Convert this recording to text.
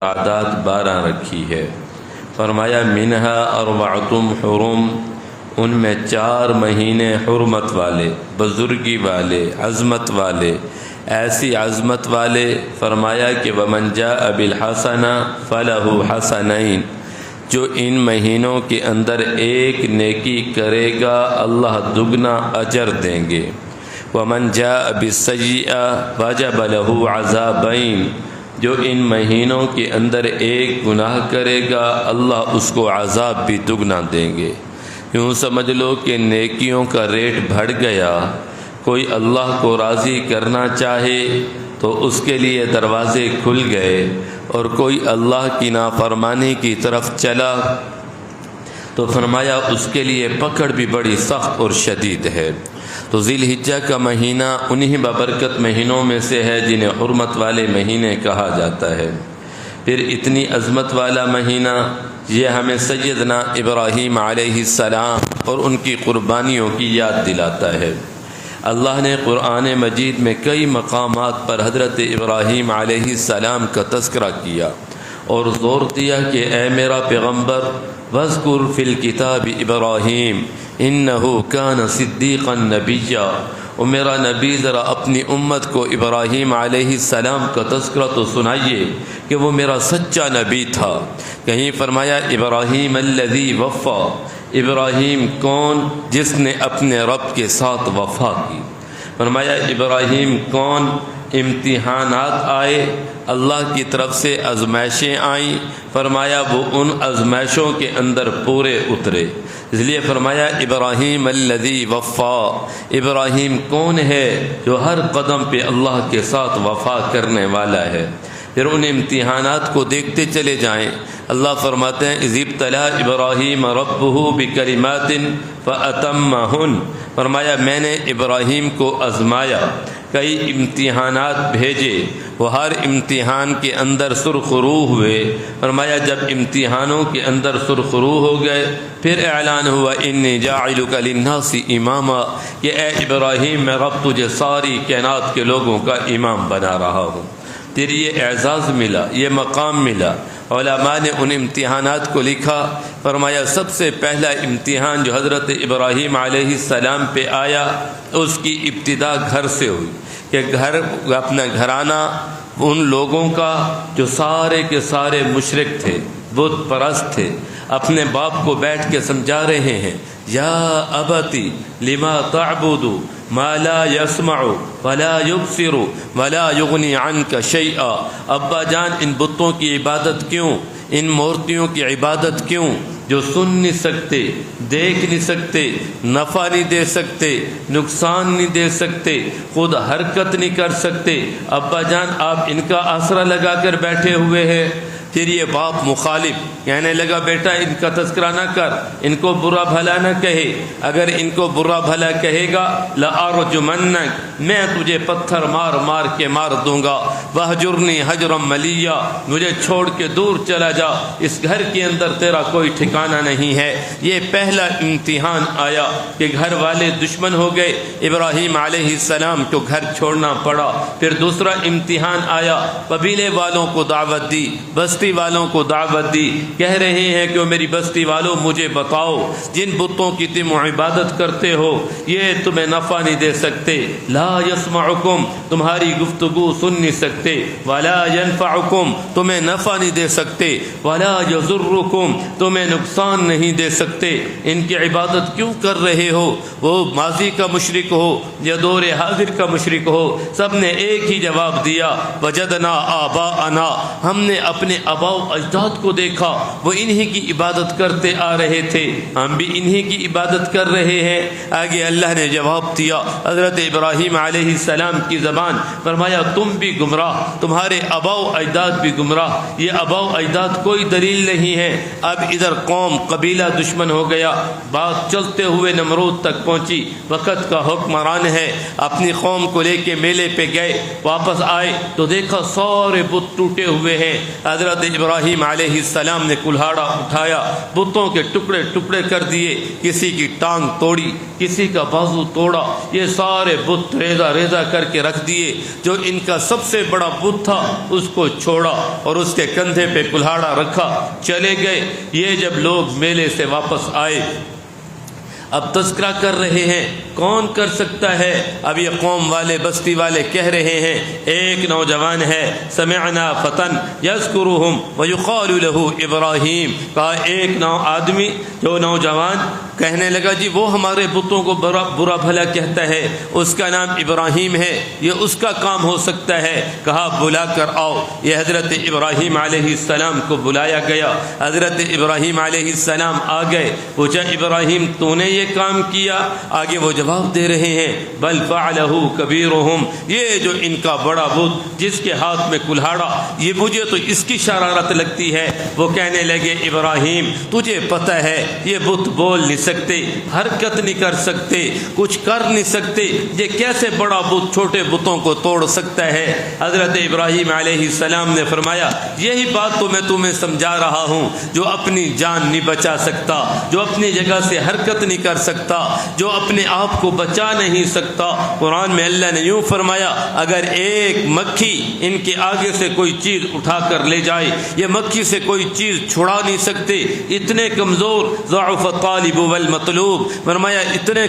تعداد 12 رکھی ہے۔ فرمایا منہا اربعۃ حرم، ان میں 4 مہینے حرمت والے، بزرگی والے، عظمت والے، ایسی عظمت والے۔ فرمایا کہ ومن جاء بالحسنہ فلہ حسنین، جو ان مہینوں کے اندر ایک نیکی کرے گا اللہ دگنا اجر دیں گے۔ ومن جاء بالسیئہ وجب لہ عذابین، جو ان مہینوں کے اندر ایک گناہ کرے گا اللہ اس کو عذاب بھی دگنا دیں گے۔ یوں سمجھ لو کہ نیکیوں کا ریٹ بڑھ گیا۔ کوئی اللہ کو راضی کرنا چاہے تو اس کے لیے دروازے کھل گئے، اور کوئی اللہ کی نافرمانی کی طرف چلا تو فرمایا اس کے لیے پکڑ بھی بڑی سخت اور شدید ہے۔ تو ذی الحجہ کا مہینہ انہی بابرکت مہینوں میں سے ہے جنہیں حرمت والے مہینے کہا جاتا ہے۔ پھر اتنی عظمت والا مہینہ یہ ہمیں سیدنا ابراہیم علیہ السلام اور ان کی قربانیوں کی یاد دلاتا ہے۔ اللہ نے قرآن مجید میں کئی مقامات پر حضرت ابراہیم علیہ السلام کا تذکرہ کیا اور زور دیا کہ اے میرا پیغمبر وَاذْكُرْ فِي الْكِتَابِ إِبْرَاهِيمَ إِنَّهُ كَانَ صِدِّيقًا نَبِيًّا، اور میرا نبی ذرا اپنی امت کو ابراہیم علیہ السلام کا تذکرہ تو سنائیے کہ وہ میرا سچا نبی تھا۔ کہیں فرمایا ابراہیم الذی وفا، ابراہیم کون جس نے اپنے رب کے ساتھ وفا کی۔ فرمایا ابراہیم کون، امتحانات آئے، اللہ کی طرف سے آزمائشیں آئیں، فرمایا وہ ان آزمائشوں کے اندر پورے اترے۔ اس لیے فرمایا ابراہیم الذی وفا، ابراہیم کون ہے جو ہر قدم پہ اللہ کے ساتھ وفا کرنے والا ہے۔ پھر ان امتحانات کو دیکھتے چلے جائیں۔ اللہ فرماتے ہیں اذ ابتلی ابراہیم ربہ بکلمات فاتمہن، فرمایا میں نے ابراہیم کو آزمایا، کئی امتحانات بھیجے، وہ ہر امتحان کے اندر سرخرو ہوئے۔ فرمایا جب امتحانوں کے اندر سرخرو ہو گئے پھر اعلان ہوا انی جاعلک للناس اماما، کہ اے ابراہیم میں رب تجھے ساری کائنات کے لوگوں کا امام بنا رہا ہوں۔ تیری یہ اعزاز ملا، یہ مقام ملا۔ علماء نے ان امتحانات کو لکھا۔ فرمایا سب سے پہلا امتحان جو حضرت ابراہیم علیہ السلام پہ آیا اس کی ابتدا گھر سے ہوئی، کہ گھر اپنا گھرانہ ان لوگوں کا جو سارے کے سارے مشرک تھے، بت پرست تھے، اپنے باپ کو بیٹھ کے سمجھا رہے ہیں یا ابتی لما تعبد ما لا يسمع ولا يبصر ولا يغني عنك شيئا، ابا جان ان بتوں کی عبادت کیوں، ان مورتیوں کی عبادت کیوں جو سن نہیں سکتے، دیکھ نہیں سکتے، نفع نہیں دے سکتے، نقصان نہیں دے سکتے، خود حرکت نہیں کر سکتے، ابا جان آپ ان کا آسرا لگا کر بیٹھے ہوئے ہیں۔ پھر یہ باپ مخالف کہنے لگا بیٹا ان کا تذکرہ نہ کر، ان کو برا بھلا نہ کہے، اگر ان کو برا بھلا کہے گا لَأَرْجُمَنَّكَ، میں تجھے پتھر مار مار کے مار دوں گا، وَهْجُرْنِي هَجْرًا مَلِيًّا، مجھے چھوڑ کے دور چلا جا، اس گھر کے اندر تیرا کوئی ٹھکانہ نہیں ہے۔ یہ پہلا امتحان آیا کہ گھر والے دشمن ہو گئے، ابراہیم علیہ السلام کو گھر چھوڑنا پڑا۔ پھر دوسرا امتحان آیا، قبیلے والوں کو دعوت دی، بستی والوں کو دعوت دی، کہہ رہے ہیں کہ میری بستی والوں مجھے بتاؤ جن بتوں کی تم عبادت کرتے ہو یہ تمہیں نفع نہیں دے سکتے، لا یسمعکم، تمہاری گفتگو سن نہیں سکتے، ولا ینفعکم، تمہیں نفع نہیں دے سکتے، ولا یضرکم، تمہیں نقصان نہیں دے سکتے، ان کی عبادت کیوں کر رہے ہو؟ وہ ماضی کا مشرک ہو یا دور حاضر کا مشرک ہو، سب نے ایک ہی جواب دیا وجدنا آباءنا، ہم نے اپنے آباء و اجداد کو دیکھا وہ انہی کی عبادت کرتے آ رہے تھے، ہم بھی انہی کی عبادت کر رہے ہیں۔ آگے اللہ نے جواب دیا حضرت ابراہیم علیہ السلام کی زبان، فرمایا تم بھی گمراہ، تمہارے آباء و اجداد بھی گمراہ، یہ آباء و اجداد کوئی دلیل نہیں ہے۔ اب ادھر قوم قبیلہ دشمن ہو گیا، بات چلتے ہوئے نمرود تک پہنچی، وقت کا حکمران ہے، اپنی قوم کو لے کے میلے پہ گئے، واپس آئے تو دیکھا سارے بت ٹوٹے ہوئے ہیں۔ حضرت حضرت ابراہیم علیہ السلام نے کلہاڑا اٹھایا، بتوں کے ٹکڑے ٹکڑے کر دیے، کسی کی ٹانگ توڑی، کسی کا بازو توڑا، یہ سارے بت ریزہ ریزہ کر کے رکھ دیے۔ جو ان کا سب سے بڑا بت تھا اس کو چھوڑا اور اس کے کندھے پہ کلہاڑا رکھا، چلے گئے۔ یہ جب لوگ میلے سے واپس آئے، اب تذکرہ کر رہے ہیں کون کر سکتا ہے؟ اب یہ قوم والے بستی والے کہہ رہے ہیں ایک نوجوان ہے، سمعنا فتن یذکرہم ویقال لہ ابراہیم، کہا ایک آدمی جو نوجوان کہنے لگا جی وہ ہمارے بتوں کو برا بھلا کہتا ہے، اس کا نام ابراہیم ہے، یہ اس کا کام ہو سکتا ہے۔ کہا بلا کر آؤ۔ یہ حضرت ابراہیم علیہ السلام کو بلایا گیا، حضرت ابراہیم علیہ السلام آ گئے، پوچھا ابراہیم تو نے یہ کام کیا؟ آگے وہ جواب دے رہے ہیں بل فعلہ کبیرہم، یہ جو ان کا بڑا بت جس کے ہاتھ میں کلہاڑا، یہ مجھے تو اس کی شرارت لگتی ہے۔ وہ کہنے لگے ابراہیم تجھے پتہ ہے یہ بت بول نہیں سکتے، حرکت نہیں کر سکتے، کچھ کر نہیں سکتے، یہ کیسے بڑا بت چھوٹے بتوں کو توڑ سکتا ہے؟ حضرت ابراہیم علیہ السلام نے فرمایا یہی بات تو میں تمہیں سمجھا رہا ہوں، جو اپنی جان نہیں بچا سکتا، جو اپنی جگہ سے حرکت نہیں کر سکتا، جو اپنے آپ کو بچا نہیں سکتا۔ قرآن میں اللہ نے یوں فرمایا اگر ایک مکھی ان کے آگے سے کوئی چیز اٹھا کر لے جائے، یہ مکھی سے کوئی چیز چھڑا نہیں سکتے، اتنے کمزور، ضعف الطالب والمطلوب، فرمایا اتنے